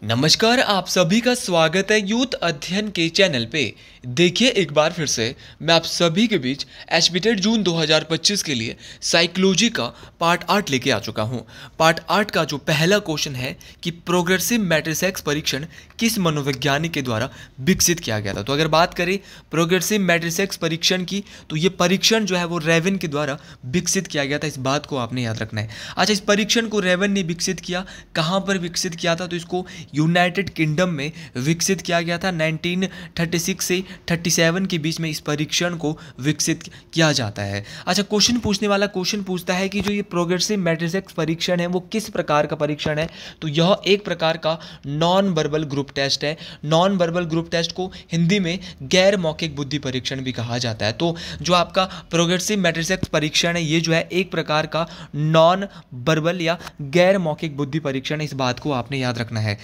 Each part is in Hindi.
नमस्कार, आप सभी का स्वागत है यूथ अध्ययन के चैनल पे। देखिए एक बार फिर से मैं आप सभी के बीच एचबीटेट जून 2025 के लिए साइकोलॉजी का पार्ट 8 लेके आ चुका हूँ। पार्ट 8 का जो पहला क्वेश्चन है कि प्रोग्रेसिव मैट्रिसेस परीक्षण किस मनोवैज्ञानिक के द्वारा विकसित किया गया था। तो अगर बात करें प्रोग्रेसिव मैट्रिसेस परीक्षण की, तो ये परीक्षण जो है वो रेवन के द्वारा विकसित किया गया था। इस बात को आपने याद रखना है। अच्छा, इस परीक्षण को रेवन ने विकसित किया, कहाँ पर विकसित किया था? तो इसको यूनाइटेड किंगडम में विकसित किया गया था। 1936 से 37 के बीच में इस परीक्षण को विकसित किया जाता है। अच्छा, क्वेश्चन पूछने वाला क्वेश्चन पूछता है कि जो ये प्रोग्रेसिव मैट्रिसेस परीक्षण है वो किस प्रकार का परीक्षण है। तो यह एक प्रकार का नॉन वर्बल ग्रुप टेस्ट है। नॉन वर्बल ग्रुप टेस्ट को हिंदी में गैर मौखिक बुद्धि परीक्षण भी कहा जाता है। तो जो आपका प्रोग्रेसिव मैट्रिसेस परीक्षण है ये जो है एक प्रकार का नॉन वर्बल या गैर मौखिक बुद्धि परीक्षण है। इस बात को आपने याद रखना है।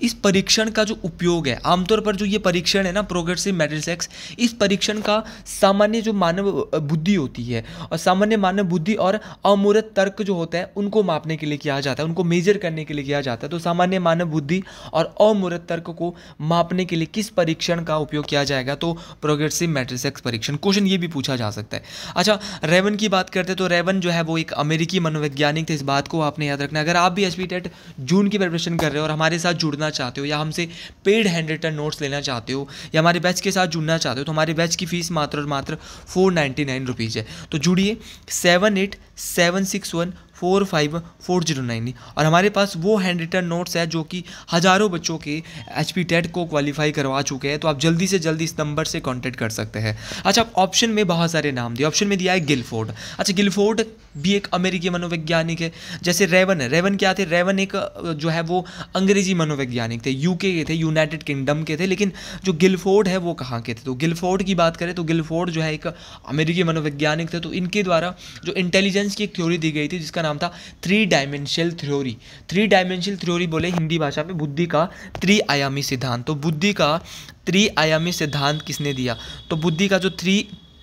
इस परीक्षण का जो उपयोग है, आमतौर पर जो ये परीक्षण है ना प्रोग्रेसिव मैट्रिसेस, इस परीक्षण का सामान्य जो मानव बुद्धि होती है और सामान्य मानव बुद्धि और अमूर्त तर्क जो होता है उनको मापने के लिए किया जाता है, उनको मेजर करने के लिए किया जाता है। तो सामान्य मानव बुद्धि और अमूर्त तर्क को मापने के लिए किस परीक्षण का उपयोग किया जाएगा? तो प्रोग्रेसिव मैट्रिसेस परीक्षण। क्वेश्चन ये भी पूछा जा सकता है। अच्छा, रेवन की बात करते हैं तो रेवन जो है वो एक अमेरिकी मनोवैज्ञानिक थे। इस बात को आपने याद रखना है। अगर आप भी एचबीटेट जून की प्रिपरेशन कर रहे हो और हमारे साथ जुड़ना चाहते हो या हमसे पेड हैंड रिटन नोट्स लेना चाहते हो या हमारे बैच के साथ जुड़ना चाहते हो, तो हमारे बैच की फीस मात्र और मात्र 499 रुपीज़ है। तो जुड़िए 7876145409 और हमारे पास वो हैंड रिटन नोट्स है जो कि हज़ारों बच्चों के एचपीटेट को क्वालिफाई करवा चुके हैं। तो आप जल्दी से जल्दी इस नंबर से कांटेक्ट कर सकते हैं। अच्छा, ऑप्शन में बहुत सारे नाम दिए। ऑप्शन में दिया है गिलफोर्ड। अच्छा, गिलफोर्ड भी एक अमेरिकी मनोवैज्ञानिक है। जैसे रेवन है, रेवन क्या थे? रेवन एक जो है वो अंग्रेजी मनोवैज्ञानिक थे, यूके के थे, यूनाइटेड किंगडम के थे। लेकिन जो गिलफोर्ड है वो कहाँ के थे? तो गिलफोर्ड की बात करें तो गिलफोर्ड जो है एक अमेरिकी मनोवैज्ञानिक थे। तो इनके द्वारा जो इंटेलिजेंस की एक थ्योरी दी गई थी जिसका नाम था 3 डायमेंशनल थ्योरी। 3 डायमेंशनल थ्योरी बोले हिंदी भाषा में बुद्धि का त्रिआयामी सिद्धांत। तो बुद्धि का त्रिआयामी सिद्धांत किसने दिया? तो बुद्धि का जो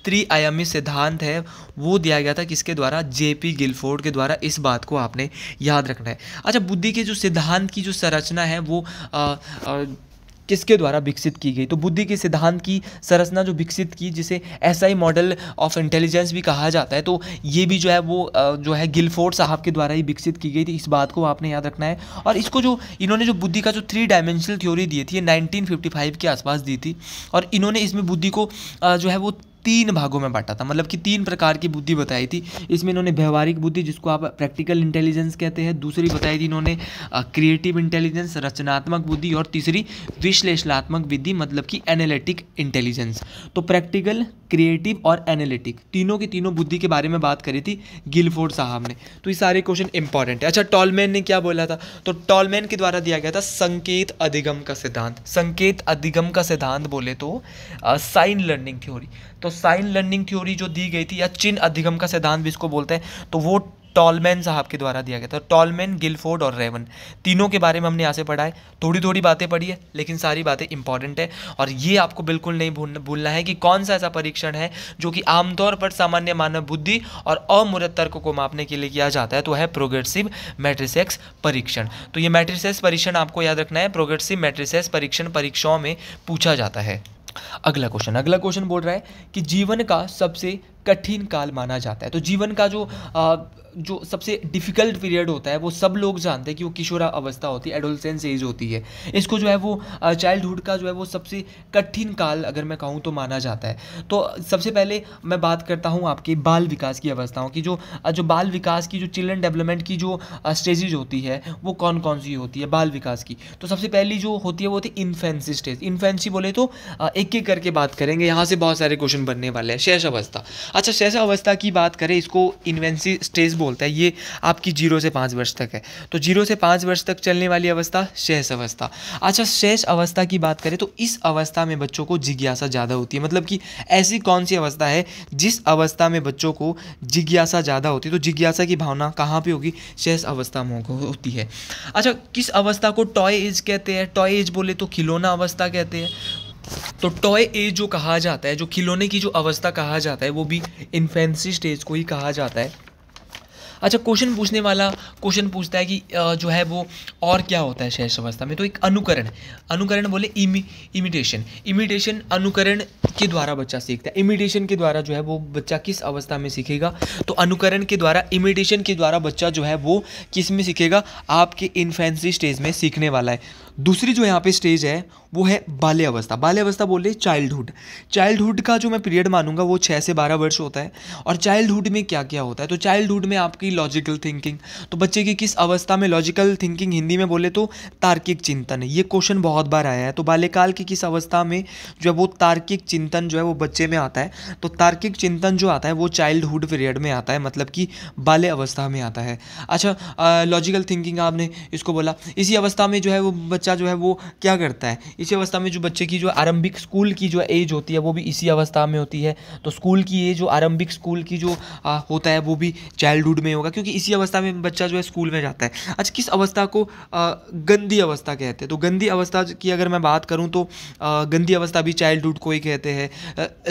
त्रिआयामी सिद्धांत है वो दिया गया था किसके द्वारा? जेपी गिलफोर्ड के द्वारा। इस बात को आपने याद रखना है। अच्छा, बुद्धि के जो सिद्धांत की जो संरचना है वो किसके द्वारा विकसित की गई? तो बुद्धि के सिद्धांत की संरचना जो विकसित की, जिसे एसआई मॉडल ऑफ इंटेलिजेंस भी कहा जाता है, तो ये भी जो है वो जो है गिलफोर्ड साहब के द्वारा ही विकसित की गई थी। इस बात को आपने याद रखना है। और इसको जो इन्होंने जो बुद्धि का जो 3 डायमेंशनल थ्योरी दी थी, ये 1955 के आसपास दी थी। और इन्होंने इसमें बुद्धि को जो है वो 3 भागों में बांटा था, मतलब कि 3 प्रकार की बुद्धि बताई थी। इसमें इन्होंने व्यवहारिक बुद्धि, जिसको आप प्रैक्टिकल इंटेलिजेंस कहते हैं, दूसरी बताई थी इन्होंने क्रिएटिव इंटेलिजेंस, रचनात्मक बुद्धि, और तीसरी विश्लेषणात्मक बुद्धि, मतलब कि एनालिटिक इंटेलिजेंस। तो प्रैक्टिकल, क्रिएटिव और एनालिटिक तीनों की तीनों बुद्धि के बारे में बात करी थी गिलफोर्ड साहब ने। तो ये सारे क्वेश्चन इंपॉर्टेंट है। अच्छा, टॉलमैन ने क्या बोला था? तो टॉलमैन के द्वारा दिया गया था संकेत अधिगम का सिद्धांत। संकेत अधिगम का सिद्धांत बोले तो साइन लर्निंग थ्योरी। तो साइन लर्निंग थ्योरी जो दी गई थी, या चिन्ह अधिगम का सिद्धांत भी इसको बोलते हैं, तो वो टॉलमैन साहब के द्वारा दिया गया था। टॉलमैन, गिलफोर्ड और रेवन, तीनों के बारे में हमने यहाँ से पढ़ा है। थोड़ी थोड़ी बातें पढ़ी है लेकिन सारी बातें इंपॉर्टेंट है। और ये आपको बिल्कुल नहीं भूलना है कि कौन सा ऐसा परीक्षण है जो कि आमतौर पर सामान्य मानव बुद्धि और अमूर्त तर्क को मापने के लिए किया जाता है। तो है प्रोग्रेसिव मैट्रिसेस परीक्षण। तो ये मैट्रिसेस परीक्षण आपको याद रखना है। प्रोग्रेसिव मैट्रिसेस परीक्षण परीक्षाओं में पूछा जाता है। अगला क्वेश्चन बोल रहा है कि जीवन का सबसे कठिन काल माना जाता है। तो जीवन का जो सबसे डिफ़िकल्ट पीरियड होता है वो सब लोग जानते हैं कि वो किशोरा अवस्था होती है, एडोलसेंस एज होती है। इसको जो है वो चाइल्डहुड का जो है वो सबसे कठिन काल अगर मैं कहूँ तो माना जाता है। तो सबसे पहले मैं बात करता हूँ आपके बाल विकास की अवस्थाओं की। जो बाल विकास की, जो चिल्ड्रन डेवलपमेंट की जो स्टेजेज होती है वो कौन कौन सी होती है बाल विकास की? तो सबसे पहली जो होती है वो होती है इन्फेंसी स्टेज। इन्फेंसी बोले तो एक एक करके बात करेंगे, यहाँ से बहुत सारे क्वेश्चन बनने वाले हैं। शैशव अवस्था। अच्छा, शैशव अवस्था की बात करें, इसको इन्फेंसी स्टेज बोलता है। ये आपकी 0 से 5 वर्ष तक है। तो 0 से 5 वर्ष तक चलने वाली अवस्था शैश अवस्था। अच्छा, शैश अवस्था की बात करें तो इस अवस्था में बच्चों को जिज्ञासा ज़्यादा होती है। मतलब कि ऐसी कौन सी अवस्था है जिस अवस्था में बच्चों को जिज्ञासा ज़्यादा होती है? तो जिज्ञासा की भावना कहाँ पे होगी? शैश अवस्था में होती है। अच्छा, किस अवस्था को टॉय एज कहते हैं? टॉय एज बोले तो खिलौना अवस्था कहते हैं। तो टॉय एज जो कहा जाता है, जो खिलौने की जो अवस्था कहा जाता है, वो भी इन्फेंसी स्टेज को ही कहा जाता है। अच्छा, क्वेश्चन पूछने वाला क्वेश्चन पूछता है कि जो है वो और क्या होता है शेष अवस्था में। तो एक अनुकरण, अनुकरण बोले इमिटेशन, इमिटेशन अनुकरण के द्वारा बच्चा सीखता है। इमिटेशन के द्वारा जो है वो बच्चा किस अवस्था में सीखेगा, तो अनुकरण के द्वारा, इमिटेशन के द्वारा बच्चा जो है वो किस में सीखेगा, आपके इन्फेंसी स्टेज में सीखने वाला है। दूसरी जो यहाँ पे स्टेज है वो है बाल्य अवस्था। बाल्य अवस्था बोले चाइल्डहुड। चाइल्डहुड का जो मैं पीरियड मानूंगा वो 6 से 12 वर्ष होता है। और चाइल्डहुड में क्या क्या होता है, तो चाइल्डहुड में आपकी लॉजिकल थिंकिंग, तो बच्चे की किस अवस्था में लॉजिकल थिंकिंग, हिंदी में बोले तो तार्किक चिंतन, ये क्वेश्चन बहुत बार आया है। तो बाल्यकाल की किस अवस्था में जो है वो तार्किक चिंतन जो है वो बच्चे में आता है, तो तार्किक चिंतन जो आता है वो चाइल्डहुड पीरियड में आता है, मतलब कि बाल्य अवस्था में आता है। अच्छा, लॉजिकल थिंकिंग आपने इसको बोला, इसी अवस्था में जो है वो बच्चा जो है वो क्या करता है, इसी अवस्था में जो बच्चे की जो आरंभिक स्कूल की जो एज होती है वो भी इसी अवस्था में होती है। तो स्कूल की एज, जो आरंभिक स्कूल की जो होता है वो भी चाइल्डहुड में होगा, क्योंकि इसी अवस्था में बच्चा जो है स्कूल में जाता है। अच्छा, किस अवस्था को गंदी अवस्था कहते हैं, तो गंदी अवस्था की अगर मैं बात करूं तो गंदी अवस्था भी चाइल्डहुड को ही कहते हैं।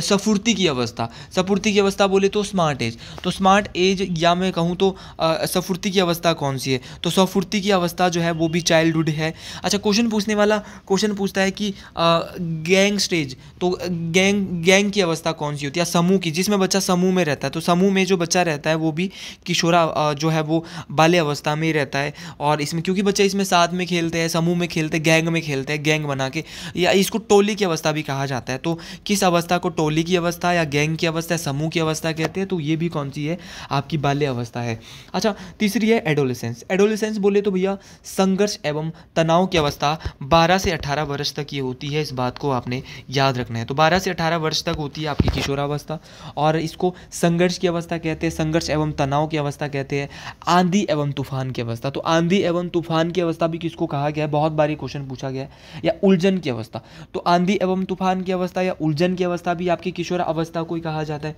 सफुर्ती की अवस्था, सफुर्ती की अवस्था बोले तो स्मार्ट एज, तो स्मार्ट एज या मैं कहूँ तो सफुर्ती की अवस्था कौन सी है, तो सफुर्ती की अवस्था जो है वो भी चाइल्डहुड है। अच्छा, क्वेश्चन पूछने वाला क्वेश्चन पूछता है कि गैंग स्टेज, तो गैंग की अवस्था कौन सी होती है, समूह की, जिसमें बच्चा समूह में रहता है। तो समूह में जो बच्चा रहता है वो भी किशोरा जो है वो बाल्य अवस्था में ही रहता है। और इसमें क्योंकि बच्चे इसमें साथ में खेलते हैं, समूह में खेलते हैं, गैंग में खेलते हैं, गैंग बना के, या इसको टोली की अवस्था भी कहा जाता है। तो किस अवस्था को टोली की अवस्था या गैंग की अवस्था, समूह की अवस्था कहते हैं, तो ये भी कौन सी है, आपकी बाल्य अवस्था है। अच्छा, तीसरी है एडोलेसेंस। एडोलेसेंस बोले तो भैया संघर्ष एवं तनाव की अवस्था 12 से 18 वर्ष तक ये होती है, इस बात को आपने याद रखना है। तो 12 से 18 वर्ष तक होती है आपकी किशोरावस्था, और इसको संघर्ष की अवस्था कहते हैं, संघर्ष एवं तनाव की अवस्था कहते हैं। आंधी एवं तूफान की अवस्था, तो आंधी एवं तूफान की अवस्था भी किसको कहा गया है, बहुत बारी क्वेश्चन पूछा गया है। या उलझन की अवस्था, तो आंधी एवं तूफान की अवस्था या उलझन की अवस्था भी आपकी किशोरा अवस्था को ही कहा जाता है।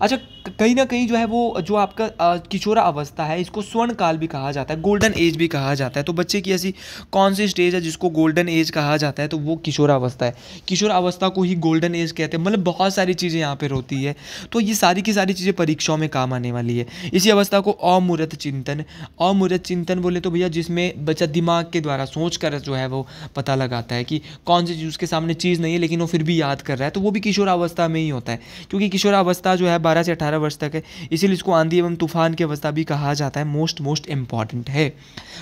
अच्छा, कहीं ना कहीं जो है वो जो आपका किशोरा अवस्था है इसको स्वर्ण काल भी कहा जाता है, गोल्डन एज भी कहा जाता है। तो बच्चे की ऐसी कौन सी स्टेज है जिसको गोल्डन एज कहा जाता है, तो वो किशोर अवस्था है। किशोर अवस्था को ही गोल्डन एज कहते हैं। मतलब बहुत सारी चीज़ें यहाँ पर होती है, तो ये सारी की सारी चीज़ें परीक्षाओं में काम आने वाली है। इसी अवस्था को अमूर्त चिंतन, अमूर्त चिंतन बोले तो भैया जिसमें बच्चा दिमाग के द्वारा सोच कर जो है वो पता लगाता है कि कौन सी चीज़ उसके सामने चीज़ नहीं है लेकिन वो फिर भी याद कर रहा है, तो वो भी किशोर अवस्था में ही होता है। क्योंकि किशोर अवस्था जो है 12 से 18 वर्ष तक है, इसीलिए इसको आंधी एवं तूफान की अवस्था भी कहा जाता है। मोस्ट इंपॉर्टेंट है।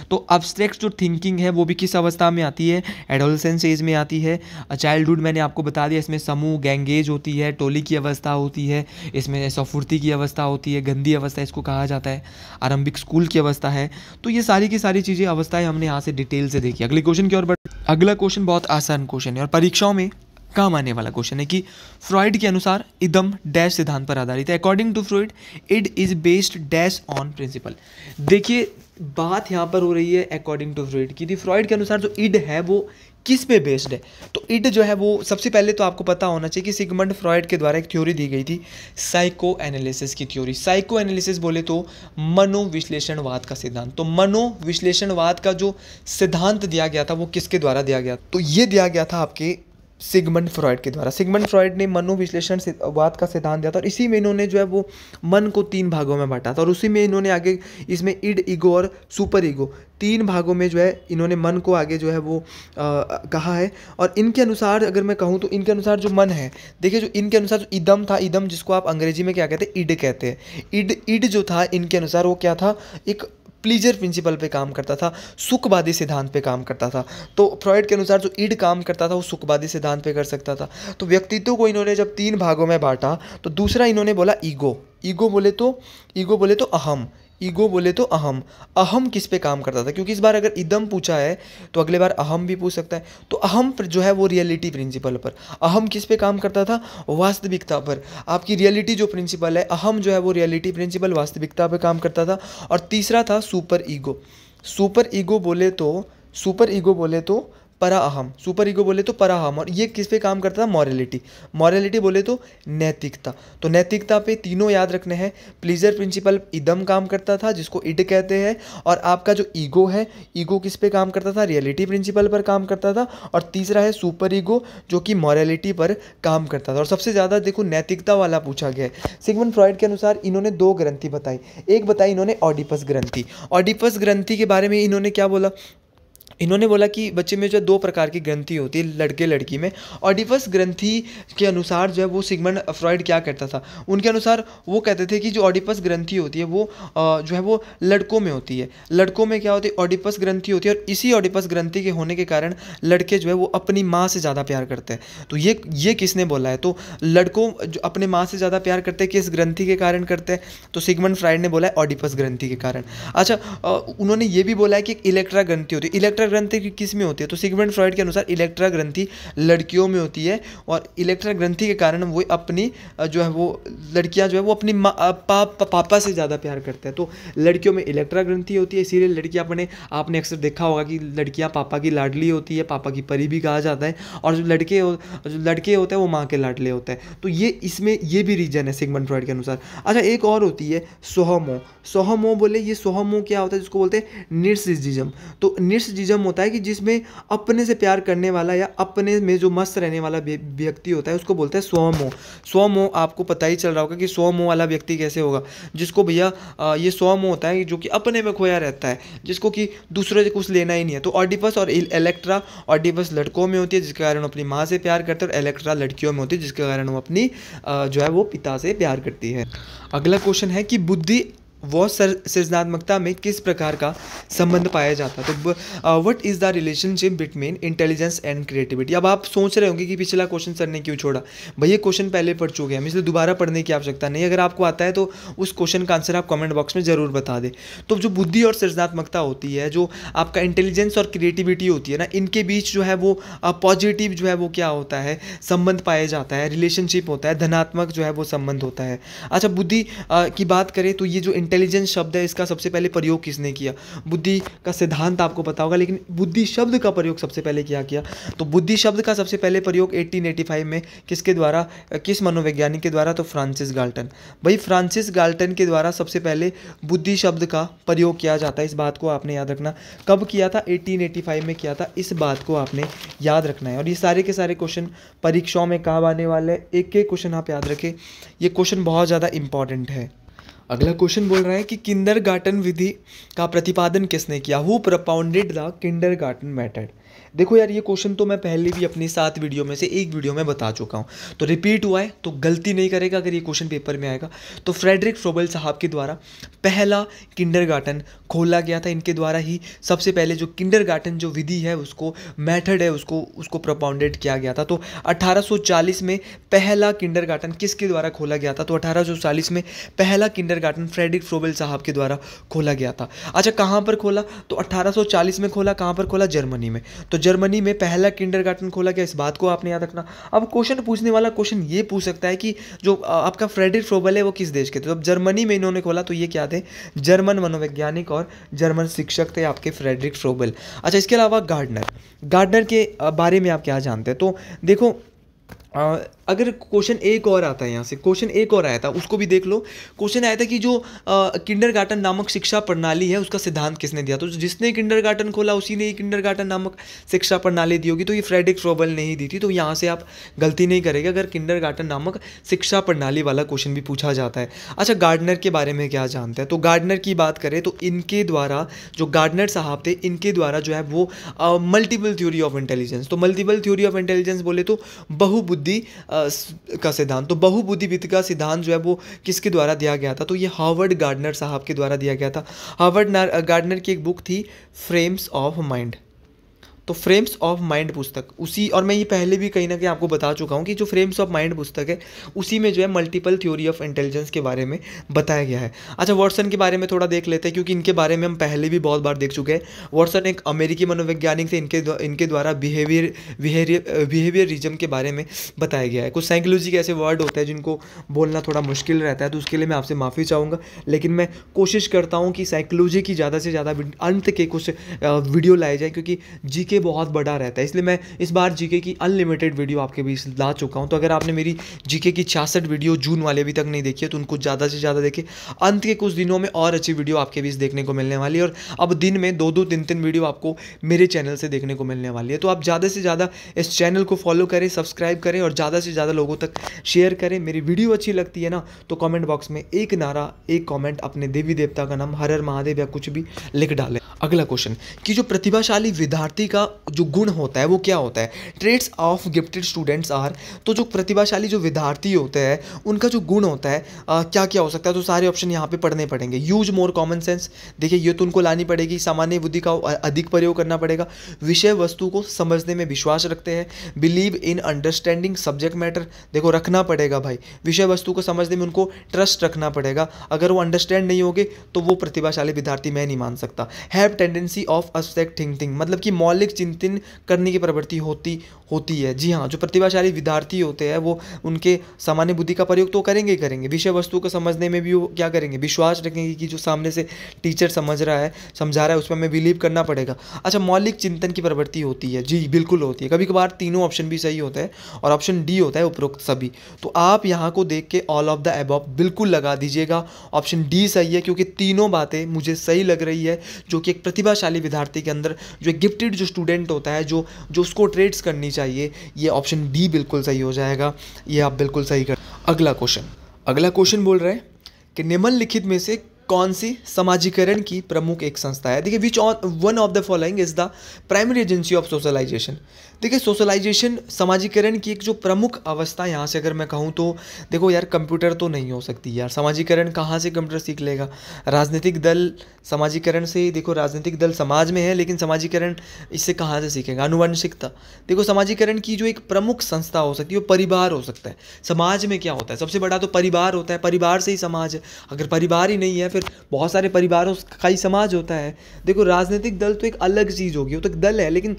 तो अब्स्ट्रैक्ट जो थिंकिंग है वो भी किस अवस्था में आती है, एडोलेसेंस एज में आती है। चाइल्डहुड मैंने आपको बता दिया, इसमें समूह गैंगेज होती है, टोली की अवस्था होती है, इसमें सफुर्ती की अवस्था होती है, गंदी अवस्था इसको कहा जाता है, आरंभिक स्कूल की अवस्था है। तो ये सारी की सारी चीज़ें अवस्थाएं हमने यहाँ से डिटेल से देखी। अगले क्वेश्चन की ओर अगला क्वेश्चन बहुत आसान क्वेश्चन है और परीक्षाओं में काम आने वाला क्वेश्चन है कि फ्रॉइड के अनुसार इदम डैश सिद्धांत पर आधारित है। According to Freud id is based dash on principle. देखिए बात यहाँ पर हो रही है अकॉर्डिंग टू फ्रॉइड की। फ्रॉइड के अनुसार जो इड है वो किस पे बेस्ड है, तो इड जो है वो सबसे पहले तो आपको पता होना चाहिए कि सिगमंड फ्रॉइड के द्वारा एक थ्योरी दी गई थी, साइको एनालिसिस की थ्योरी। साइको एनालिसिस बोले तो मनोविश्लेषणवाद का सिद्धांत। तो मनोविश्लेषणवाद का जो सिद्धांत दिया गया था वो किसके द्वारा दिया गया, तो ये दिया गया था आपके सिगमंड फ्रॉइड के द्वारा। सिगमंड फ्रॉइड ने मनोविश्लेषणवाद का सिद्धांत दिया था और इसी में इन्होंने जो है वो मन को 3 भागों में बांटा था और उसी में इन्होंने आगे इसमें इड, ईगो और सुपर ईगो 3 भागों में जो है इन्होंने मन को आगे जो है वो कहा है। और इनके अनुसार अगर मैं कहूँ तो इनके अनुसार जो मन है, देखिए जो इनके अनुसार जो इदम था, इदम जिसको आप अंग्रेजी में क्या कहते हैं, इड कहते हैं। इड जो था इनके अनुसार वो क्या था, एक प्लीजर प्रिंसिपल पे काम करता था, सुखवादी सिद्धांत पे काम करता था। तो फ्रॉइड के अनुसार जो इड काम करता था वो सुखवादी सिद्धांत पे कर सकता था। तो व्यक्तित्व को इन्होंने जब 3 भागों में बांटा तो दूसरा इन्होंने बोला ईगो। ईगो बोले तो अहम। ईगो बोले तो अहम। अहम किस पे काम करता था, क्योंकि इस बार अगर इदम पूछा है तो अगले बार अहम भी पूछ सकता है। तो अहम पर जो है वो रियलिटी प्रिंसिपल पर। अहम किस पे काम करता था, वास्तविकता पर। आपकी रियलिटी जो प्रिंसिपल है, अहम जो है वो रियलिटी प्रिंसिपल वास्तविकता पे काम करता था। और तीसरा था सुपर ईगो। सुपर ईगो बोले तो परा अहम, सुपर ईगो बोले तो परा अहम, और ये किस पे काम करता था, मॉरलिटी, मॉरलिटी बोले तो नैतिकता। तो नैतिकता पे तीनों याद रखने हैं। प्लीजर प्रिंसिपल इदम काम करता था जिसको इड कहते हैं, और आपका जो ईगो है, ईगो किस पे काम करता था, रियलिटी प्रिंसिपल पर काम करता था, और तीसरा है सुपर ईगो जो कि मॉरलिटी पर काम करता था। और सबसे ज़्यादा देखो नैतिकता वाला पूछा गया है। सिगमंड फ्रॉइड के अनुसार इन्होंने दो ग्रंथि बताई, एक बताई इन्होंने ऑडिपस ग्रंथि। ऑडिपस ग्रंथि के बारे में इन्होंने क्या बोला, इन्होंने बोला कि बच्चे में जो दो प्रकार की ग्रंथि होती है लड़के लड़की में। ऑडिपस ग्रंथि के अनुसार जो है वो सिगमंड फ्रॉइड क्या करता था, उनके अनुसार वो कहते थे कि जो ऑडिपस ग्रंथि होती है वो जो है वो लड़कों में होती है। लड़कों में क्या होती है, ऑडिपस ग्रंथि होती है, और इसी ऑडिपस ग्रंथि के होने के कारण लड़के जो है वो अपनी माँ से ज़्यादा प्यार करते हैं। तो ये किसने बोला है, तो लड़कों जो अपने माँ से ज़्यादा प्यार करते हैं किस ग्रंथि के कारण करते हैं, तो सिगमंड फ्रॉइड ने बोला है ऑडिपस ग्रंथि के कारण। अच्छा, उन्होंने ये भी बोला है कि इलेक्ट्रा ग्रंथि होती है। इलेक्ट्रा ग्रंथि किस में होती है, तो सिगमंड फ्रॉइड के अनुसार इलेक्ट्रा ग्रंथि लड़कियों में होती है, और इलेक्ट्रा ग्रंथि के कारण वो अपनी जो है वो लड़कियां जो है वो अपनी पापा से ज़्यादा प्यार करते हैं। तो लड़कियों में इलेक्ट्रा ग्रंथि होती है, इसीलिए लड़कियां आपने अक्सर देखा होगा कि लड़कियां पापा की लाडली होती है, पापा की परी भी कहा जाता है, और जो लड़के होते हैं वो माँ के लाडले होते हैं। तो ये इसमें ये भी रीजन है सिगमंड फ्रॉइड के अनुसार। अच्छा, एक और होती है सोहोमो। सोहोमो बोले, ये सोहोमो क्या होता है, जिसको बोलते हैं निर्सिज्म। तो निर्सिज्म होता है कि जिसमें अपने से प्यार करने वाला या अपने में जो मस्त रहने वाला व्यक्ति होता है उसको बोलते हैं स्वमोह। स्वमोह आपको पता ही चल रहा होगा कि स्वमोह वाला व्यक्ति कैसे होगा, जिसको भैया ये स्वमोह होता है जो कि अपने में खोया रहता है, जिसको कि दूसरे से कुछ लेना ही नहीं है। तो ऑडिपस और इलेक्ट्रा, ऑडिपस लड़कों में होती है जिसके कारण वो अपनी माँ से प्यार करते हैं, और इलेक्ट्रा लड़कियों में होती है जिसके कारण वो अपनी जो है वो पिता से प्यार करती है। अगला क्वेश्चन है कि बुद्धि व सृजनात्मकता में किस प्रकार का संबंध पाया जाता है। तो what is the relationship between intelligence and creativity. अब आप सोच रहे होंगे कि पिछला क्वेश्चन सर ने क्यों छोड़ा, भैया क्वेश्चन पहले पढ़ चुके हैं, इसलिए दोबारा पढ़ने की आवश्यकता नहीं। अगर आपको आता है तो उस क्वेश्चन का आंसर आप कमेंट बॉक्स में ज़रूर बता दें। तो जो बुद्धि और सृजनात्मकता होती है, जो आपका इंटेलिजेंस और क्रिएटिविटी होती है ना, इनके बीच जो है वो पॉजिटिव जो है वो क्या होता है, संबंध पाया जाता है, रिलेशनशिप होता है, धनात्मक जो है वो संबंध होता है। अच्छा, बुद्धि की बात करें तो ये जो इंटेलिजेंस शब्द है इसका सबसे पहले प्रयोग किसने किया, बुद्धि का सिद्धांत आपको पता होगा, लेकिन बुद्धि शब्द का प्रयोग सबसे पहले क्या किया, तो बुद्धि शब्द का सबसे पहले प्रयोग 1885 में किसके द्वारा, किस मनोवैज्ञानिक के द्वारा, तो फ्रांसिस गाल्टन। भाई फ्रांसिस गाल्टन के द्वारा सबसे पहले बुद्धि शब्द का प्रयोग किया जाता है, इस बात को आपने याद रखना। कब किया था, 1885 में किया था, इस बात को आपने याद रखना है। और ये सारे के सारे क्वेश्चन परीक्षाओं में कब आने वाले हैं, एक एक क्वेश्चन आप याद रखें, ये क्वेश्चन बहुत ज़्यादा इंपॉर्टेंट है। अगला क्वेश्चन बोल रहा है कि किंडरगार्टन विधि का प्रतिपादन किसने किया, who propounded the kindergarten method. देखो यार, ये क्वेश्चन तो मैं पहले भी अपनी 7 वीडियो में से एक वीडियो में बता चुका हूँ, तो रिपीट हुआ है तो गलती नहीं करेगा अगर ये क्वेश्चन पेपर में आएगा। तो फ्रेडरिक फ्रोबेल साहब के द्वारा पहला किंडरगार्टन खोला गया था, इनके द्वारा ही सबसे पहले जो किंडरगार्टन जो विधि है उसको, मेथड है उसको प्रोपाउंडेड किया गया था। तो 1840 में पहला किंडरगार्टन किसके द्वारा खोला गया था, तो 1840 में पहला किंडरगार्टन फ्रेडरिक फ्रोबेल साहब के द्वारा खोला गया था। अच्छा, कहाँ पर खोला, तो 1840 में खोला, कहाँ पर खोला, जर्मनी में। तो जर्मनी में पहला किंडरगार्टन खोला गया, इस बात को आपने याद रखना। अब क्वेश्चन पूछने वाला क्वेश्चन ये पूछ सकता है कि जो आपका फ्रेडरिक फ्रोबेल है वो किस देश के थे, तो अब जर्मनी में इन्होंने खोला, तो ये क्या थे, जर्मन मनोवैज्ञानिक और जर्मन शिक्षक थे आपके फ्रेडरिक फ्रोबेल। अच्छा, इसके अलावा गार्डनर के बारे में आप क्या जानते हैं, तो देखो अगर क्वेश्चन एक और आता है, यहाँ से क्वेश्चन एक और आया था उसको भी देख लो। क्वेश्चन आया था कि जो किंडरगार्टन नामक शिक्षा प्रणाली है उसका सिद्धांत किसने दिया, तो जिसने किंडरगार्टन खोला उसी ने ही किंडरगार्टन नामक शिक्षा प्रणाली दी होगी, तो ये फ्रेडरिक फ्रोबेल ने ही दी थी। तो यहाँ से आप गलती नहीं करेंगे अगर किंडरगार्टन नामक शिक्षा प्रणाली वाला क्वेश्चन भी पूछा जाता है। अच्छा, गार्डनर के बारे में क्या जानते हैं, तो गार्डनर की बात करें तो इनके द्वारा, जो गार्डनर साहब थे, इनके द्वारा जो है वो मल्टीपल थ्योरी ऑफ इंटेलिजेंस, तो मल्टीपल थ्योरी ऑफ इंटेलिजेंस बोले तो बहुबुद्धि का सिद्धांत, तो बहुबुद्धि विधि का सिद्धांत जो है वो किसके द्वारा दिया गया था, तो ये हार्वर्ड गार्डनर साहब के द्वारा दिया गया था। हार्वर्ड गार्डनर की एक बुक थी फ्रेम्स ऑफ माइंड, तो फ्रेम्स ऑफ माइंड पुस्तक उसी, और मैं ये पहले भी कहीं ना कहीं आपको बता चुका हूँ कि जो फ्रेम्स ऑफ माइंड पुस्तक है उसी में जो है मल्टीपल थ्योरी ऑफ इंटेलिजेंस के बारे में बताया गया है। अच्छा, वॉटसन के बारे में थोड़ा देख लेते हैं क्योंकि इनके बारे में हम पहले भी बहुत बार देख चुके हैं। वॉटसन एक अमेरिकी मनोवैज्ञानिक थे, इनके द्वारा बिहेवियरिज्म के बारे में बताया गया है। कुछ साइकोलॉजी के ऐसे वर्ड होते हैं जिनको बोलना थोड़ा मुश्किल रहता है, तो उसके लिए मैं आपसे माफ़ी चाहूँगा, लेकिन मैं कोशिश करता हूँ कि साइकोलॉजी की ज़्यादा से ज़्यादा अंत के कुछ वीडियो लाए जाए, क्योंकि जीके जीके बहुत बड़ा रहता है, इसलिए मैं इस बार जीके की अनलिमिटेड वीडियो आपके बीच ला चुका हूँ। तो अगर आपने मेरी जीके की 66 वीडियो जून वाले अभी तक नहीं देखी है तो उनको ज़्यादा से ज़्यादा देखें। अंत के कुछ दिनों में और अच्छी वीडियो आपके बीच देखने को मिलने वाली है, और अब दिन में 2-2 3-3 वीडियो आपको मेरे चैनल से देखने को मिलने वाली है। तो आप ज़्यादा से ज़्यादा इस चैनल को फॉलो करें, सब्सक्राइब करें और ज़्यादा से ज़्यादा लोगों तक शेयर करें। मेरी वीडियो अच्छी लगती है ना तो कमेंट बॉक्स में एक नारा, एक कमेंट अपने देवी देवता का नाम, हर हर महादेव या कुछ भी लिख डालें। अगला क्वेश्चन कि जो प्रतिभाशाली विद्यार्थी का जो गुण होता है वो क्या होता है? Traits of gifted students are, तो जो प्रतिभाशाली जो विद्यार्थी होते हैं उनका जो गुण होता है क्या क्या हो सकता है? तो सारे ऑप्शन यहाँ पे पढ़ने पड़ेंगे। यूज मोर कॉमन सेंस, देखिए ये तो उनको लानी पड़ेगी। सामान्य बुद्धि का अधिक प्रयोग करना पड़ेगा। विषय वस्तु को समझने में विश्वास रखते हैं। Believe in understanding subject matter, देखो रखना पड़ेगा भाई, विषय वस्तु को समझने में उनको ट्रस्ट रखना पड़ेगा। अगर वो अंडरस्टैंड नहीं होगे तो वो प्रतिभाशाली विद्यार्थी मैं नहीं मान सकता। Have tendency of abstract thinking, मतलब कि मौलिक चिंतन करने की प्रवृत्ति होती है। जी हाँ, जो प्रतिभाशाली विद्यार्थी होते हैं वो उनके सामान्य बुद्धि का प्रयोग तो करेंगे ही करेंगे। विषय वस्तु को समझने में भी वो क्या करेंगे? विश्वास रखेंगे कि जो सामने से टीचर समझा रहा है उसमें हमें बिलीव करना पड़ेगा। अच्छा, मौलिक चिंतन की प्रवृत्ति होती है, जी बिल्कुल होती है। कभी कभार तीनों ऑप्शन भी सही होता है और ऑप्शन डी होता है उपरोक्त सभी। तो आप यहाँ को देख के ऑल ऑफ द अबव बिल्कुल लगा दीजिएगा। ऑप्शन डी सही है क्योंकि तीनों बातें मुझे सही लग रही है। जो कि एक प्रतिभाशाली विद्यार्थी के अंदर जो एक गिफ्टेड जो स्टूडेंट होता है, जो उसको ट्रेड्स करनी चाहिए, ये ऑप्शन डी बिल्कुल सही हो जाएगा। ये आप बिल्कुल सही कर। अगला क्वेश्चन बोल रहे हैं कि निम्नलिखित में से कौन सी समाजीकरण की प्रमुख एक संस्था है? देखिए, which one of the following is the primary agency of socialisation. देखिए, सोशलाइजेशन समाजीकरण की एक जो प्रमुख अवस्था, यहाँ से अगर मैं कहूँ तो देखो यार, कंप्यूटर तो नहीं हो सकती यार। समाजीकरण कहाँ से कंप्यूटर सीख लेगा? राजनीतिक दल समाजीकरण से, देखो राजनीतिक दल समाज में है लेकिन समाजीकरण इससे कहाँ से सीखेगा? आनुवंशिकता। देखो, समाजीकरण की जो एक प्रमुख संस्था हो सकती है वो परिवार हो सकता है। समाज में क्या होता है? सबसे बड़ा तो परिवार होता है, परिवार से ही समाज है। अगर परिवार ही नहीं है फिर बहुत सारे परिवारों का ही समाज होता है। देखो, राजनीतिक दल तो एक अलग चीज़ होगी, वो तो एक दल है, लेकिन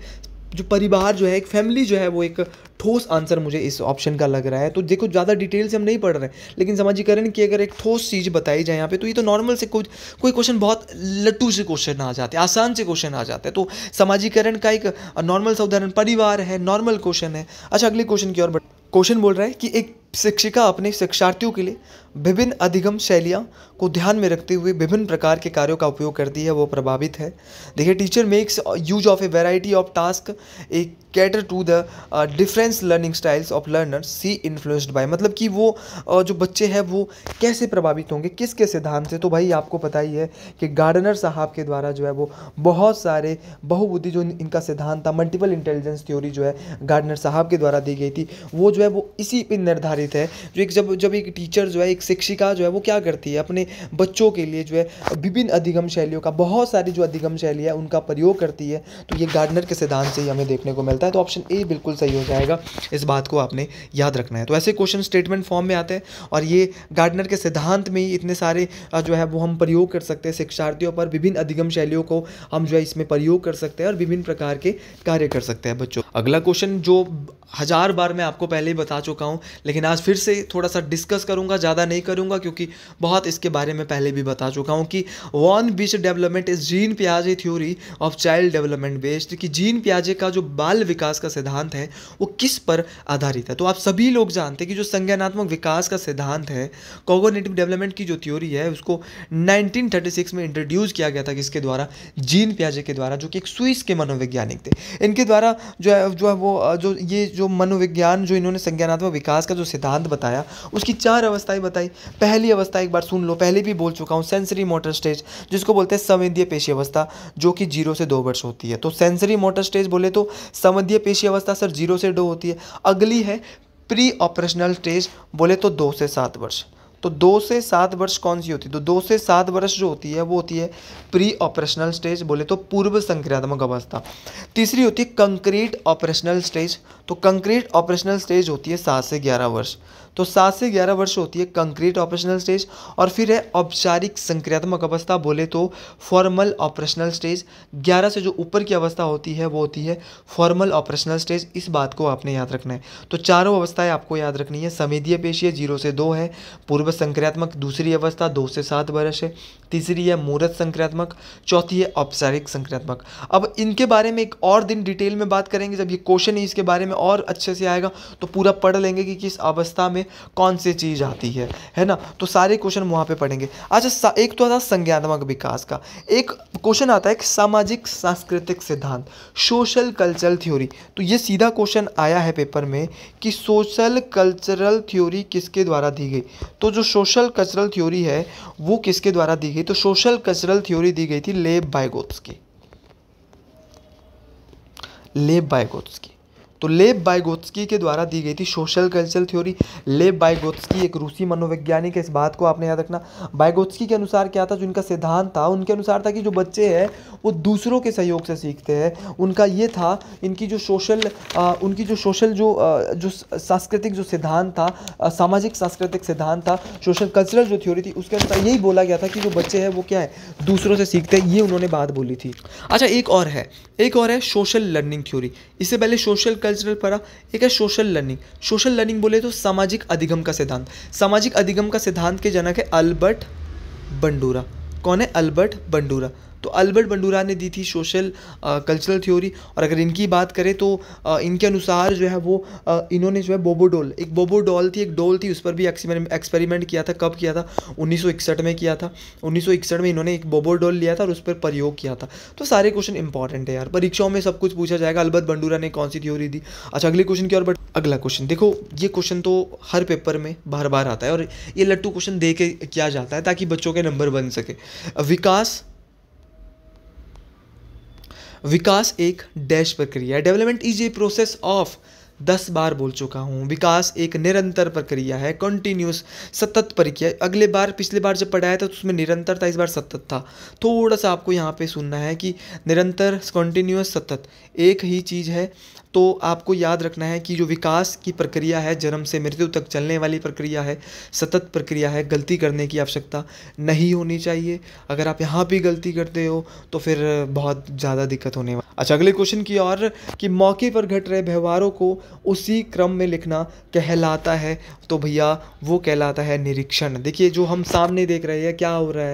जो परिवार जो है, एक फैमिली जो है, वो एक ठोस आंसर मुझे इस ऑप्शन का लग रहा है। तो देखो, ज़्यादा डिटेल से हम नहीं पढ़ रहे हैं, लेकिन समाजीकरण की अगर एक ठोस चीज़ बताई जाए यहाँ पे तो ये तो नॉर्मल से कोई क्वेश्चन, बहुत लट्टू से क्वेश्चन आ जाते हैं, आसान से क्वेश्चन आ जाते हैं। तो समाजीकरण का एक नॉर्मल सा उदाहरण परिवार है, नॉर्मल क्वेश्चन है। अच्छा, अगले क्वेश्चन की ओर क्वेश्चन बोल रहा है कि एक शिक्षिका अपने शिक्षार्थियों के लिए विभिन्न अधिगम शैलियाँ को ध्यान में रखते हुए विभिन्न प्रकार के कार्यों का उपयोग करती है, वो प्रभावित है। देखिए, teacher makes use of a variety of tasks a cater to the difference learning styles of learners see influenced by, मतलब कि वो जो बच्चे हैं वो कैसे प्रभावित होंगे, किसके सिद्धांत से? तो भाई आपको पता ही है कि गार्डनर साहब के द्वारा जो है वो बहुत सारे बहुबुद्धि जो इनका सिद्धांत था, मल्टीपल इंटेलिजेंस थ्योरी जो है गार्डनर साहब के द्वारा दी गई थी, वो जो है वो इसी पर निर्धारित है। जो एक जब एक टीचर जो है, एक शिक्षिका जो है वो क्या करती है, अपने बच्चों के लिए जो है विभिन्न अधिगम शैलियों का, बहुत सारी जो अधिगम शैली है उनका प्रयोग करती है। तो ये गार्डनर के सिद्धांत से ही हमें देखने को मिलता है। तो ऑप्शन ए बिल्कुल सही हो जाएगा, इस बात को आपने याद रखना है। तो ऐसे क्वेश्चन स्टेटमेंट फॉर्म में आते हैं और ये गार्डनर के सिद्धांत में ही इतने सारे जो है वो हम प्रयोग कर सकते हैं शिक्षार्थियों पर। विभिन्न अधिगम शैलियों को हम जो है इसमें प्रयोग कर सकते हैं और विभिन्न प्रकार के कार्य कर सकते हैं बच्चों। अगला क्वेश्चन जो 1000 बार मैं आपको पहले ही बता चुका हूँ, लेकिन आज फिर से थोड़ा सा डिस्कस करूँगा, ज़्यादा नहीं करूँगा क्योंकि बहुत इसके बारे में पहले भी बता चुका हूँ कि वॉन बीच डेवलपमेंट इज जीन पियाजे theory of child development based, कि जीन पियाजे का जो बाल विकास का सिद्धांत है वो किस पर आधारित है? तो आप सभी लोग जानते हैं कि जो संज्ञानात्मक विकास का सिद्धांत है, कॉग्निटिव डेवलपमेंट की जो थ्योरी है, उसको 1936 में इंट्रोड्यूस किया गया था किसके द्वारा? जीन पियाजे के द्वारा, जो कि एक स्विस के मनोवैज्ञानिक थे। इनके द्वारा जो है वो जो मनोविज्ञान, जो इन्होंने संज्ञानात्मक विकास का जो सिद्धांत बताया, उसकी 4 अवस्थाएं बताई। पहली अवस्था एक बार सुन लो, पहले भी बोल चुका हूँ, सेंसरी मोटर स्टेज, जिसको बोलते हैं संवेदीय पेशी अवस्था, जो कि 0 से 2 वर्ष होती है। तो सेंसरी मोटर स्टेज बोले तो संवेदीय पेशी अवस्था सर 0 से 2 होती है। अगली है प्री ऑपरेशनल स्टेज, बोले तो 2 से 7 वर्ष। तो 2 से 7 वर्ष कौन सी होती है? तो 2 से 7 वर्ष जो होती है वो होती है प्री ऑपरेशनल स्टेज, बोले तो पूर्व संक्रियात्मक अवस्था। तीसरी होती है कंक्रीट ऑपरेशनल स्टेज, तो कंक्रीट ऑपरेशनल स्टेज होती है 7 से 11 वर्ष। तो 7 से 11 वर्ष होती है कंक्रीट ऑपरेशनल स्टेज। और फिर है औपचारिक संक्रियात्मक अवस्था, बोले तो फॉर्मल ऑपरेशनल स्टेज। 11 से जो ऊपर की अवस्था होती है वो होती है फॉर्मल ऑपरेशनल स्टेज। इस बात को आपने याद रखना है। तो चारों अवस्थाएं आपको याद रखनी है। संवेदीय पेशी 0 से 2 है, पूर्व पूर्व संक्रियात्मक दूसरी अवस्था 2 से 7 वर्ष है। तीसरी है मूर्त संक्रियात्मक, चौथी है औपचारिक संक्रियात्मक। अब इनके बारे में एक और दिन डिटेल में बात करेंगे, जब ये क्वेश्चन ही इसके बारे में और अच्छे से आएगा तो पूरा पढ़ लेंगे कि किस अवस्था में कौन सी चीज़ आती है ना। तो सारे क्वेश्चन वहाँ पे पढ़ेंगे। अच्छा, एक तो था संज्ञानात्मक विकास का, एक क्वेश्चन आता है कि सामाजिक सांस्कृतिक सिद्धांत, सोशल कल्चरल थ्योरी। तो ये सीधा क्वेश्चन आया है पेपर में कि सोशल कल्चरल थ्योरी किसके द्वारा दी गई। तो जो सोशल कल्चरल थ्योरी है वो किसके द्वारा दी गई, तो सोशल कल्चरल थ्योरी दी गई थी लेव वाइगोत्स्की। लेव वाइगोत्स्की, तो लेव वाइगोत्स्की के द्वारा दी गई थी सोशल कल्चरल थ्योरी। लेव वाइगोत्स्की एक रूसी मनोवैज्ञानिक है, इस बात को आपने याद रखना। वाइगोत्स्की के अनुसार क्या था, जो इनका सिद्धांत था, उनके अनुसार था कि जो बच्चे हैं वो दूसरों के सहयोग से सीखते हैं। उनका ये था, इनकी जो सोशल जो सांस्कृतिक जो सिद्धांत था, सामाजिक सांस्कृतिक सिद्धांत था, सोशल कल्चरल जो थ्योरी थी, उसके अनुसार यही बोला गया था कि जो बच्चे हैं वो क्या है, दूसरों से सीखते हैं। ये उन्होंने बात बोली थी। अच्छा, एक और है सोशल लर्निंग थ्योरी। इससे पहले सोशल कल्चरल पढ़ा, एक है सोशल लर्निंग। सोशल लर्निंग बोले तो सामाजिक अधिगम का सिद्धांत। सामाजिक अधिगम का सिद्धांत के जनक है अल्बर्ट बंडूरा। कौन है? Albert Bandura. तो अल्बर्ट बंडूरा ने दी थी सोशल कल्चरल थ्योरी। और अगर इनकी बात करें तो इनके अनुसार जो है वो इन्होंने जो है बोबोडोल, एक बोबोडोल थी, एक डोल थी, उस पर भी एक्सपेरिमेंट किया था। कब किया था? 1961 में किया था। 1961 में इन्होंने एक बोबोडोल लिया था और उस पर प्रयोग किया था। तो सारे क्वेश्चन इंपॉर्टेंट है यार, परीक्षाओं में सब कुछ पूछा जाएगा। अल्बर्ट बंडूरा ने कौन सी थ्योरी दी। अच्छा, अगले क्वेश्चन की ओर अगला क्वेश्चन देखो, ये क्वेश्चन तो हर पेपर में बार बार आता है और ये लट्टू क्वेश्चन दे के किया जाता है ताकि बच्चों के नंबर बन सके। विकास एक डैश प्रक्रिया है। Development is a process of, 10 बार बोल चुका हूँ। विकास एक निरंतर प्रक्रिया है, कंटिन्यूस, सतत प्रक्रिया। पिछले बार जब पढ़ाया था तो उसमें निरंतर था, इस बार सतत था। थोड़ा सा आपको यहाँ पे सुनना है कि निरंतर, कंटिन्यूस, सतत एक ही चीज़ है। तो आपको याद रखना है कि जो विकास की प्रक्रिया है, जन्म से मृत्यु तक चलने वाली प्रक्रिया है, सतत प्रक्रिया है। गलती करने की आवश्यकता नहीं होनी चाहिए। अगर आप यहाँ भी गलती करते हो तो फिर बहुत ज़्यादा दिक्कत होने वाली। अच्छा, अगले क्वेश्चन की ओर कि मौके पर घट रहे व्यवहारों को उसी क्रम में लिखना कहलाता है। तो भैया वो कहलाता है निरीक्षण। देखिए, जो हम सामने देख रहे हैं क्या हो रहा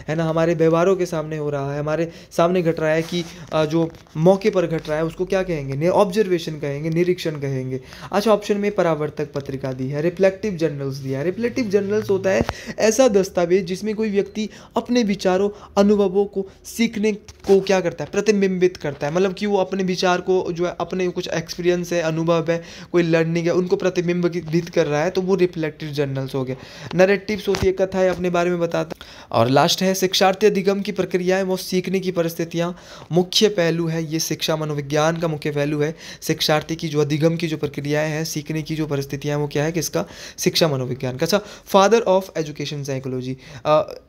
है ना, हमारे व्यवहारों के सामने हो रहा है, हमारे सामने घट रहा है कि जो मौके पर घट रहा है उसको क्या कहेंगे? ऑब्जर्वेशन कहेंगे, निरीक्षण कहेंगे। अच्छा, ऑप्शन में परावर्तक पत्रिका दी है, रिफ्लेक्टिव जर्नल्स दिया है। रिफ्लेक्टिव जर्नल्स होता है ऐसा दस्तावेज जिसमें कोई व्यक्ति अपने विचारों, अनुभवों को सीखने को क्या करता है? प्रतिबिंबित करता है। मतलब कि वो अपने विचार को, जो है अपने कुछ एक्सपीरियंस है, अनुभव है, कोई लर्निंग है, उनको प्रतिबिंबित कर रहा है, तो वो रिफ्लेक्टिव जर्नल्स हो गया। नैरेटिव्स होती है, कथाएं अपने बारे में बताता। और लास्ट है शिक्षार्थी अधिगम की प्रक्रियाएं, वो सीखने की परिस्थितियां मुख्य पहलू है। ये शिक्षा मनोविज्ञान का मुख्य पहलू है। शिक्षार्थी की जो अधिगम की जो प्रक्रियाएं हैं, सीखने की जो परिस्थितियां, वो क्या है? किसका? शिक्षा मनोविज्ञान का। अच्छा, father of education psychology.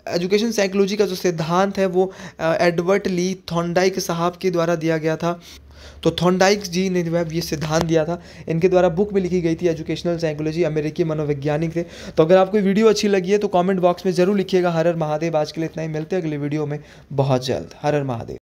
Education psychology का जो सिद्धांत है वो एडवर्ड ली थॉर्नडाइक साहब के द्वारा दिया गया था। तो थॉर्नडाइक जी ने जो है ये सिद्धांत दिया था। इनके द्वारा बुक भी लिखी गई थी, एजुकेशनल साइकोलॉजी। अमेरिकी मनोवैज्ञानिक थे। तो अगर आपको वीडियो अच्छी लगी है तो कमेंट बॉक्स में जरूर लिखिएगा हर हर महादेव। आज के लिए इतना ही, मिलते हैं अगले वीडियो में बहुत जल्द। हर हर महादेव।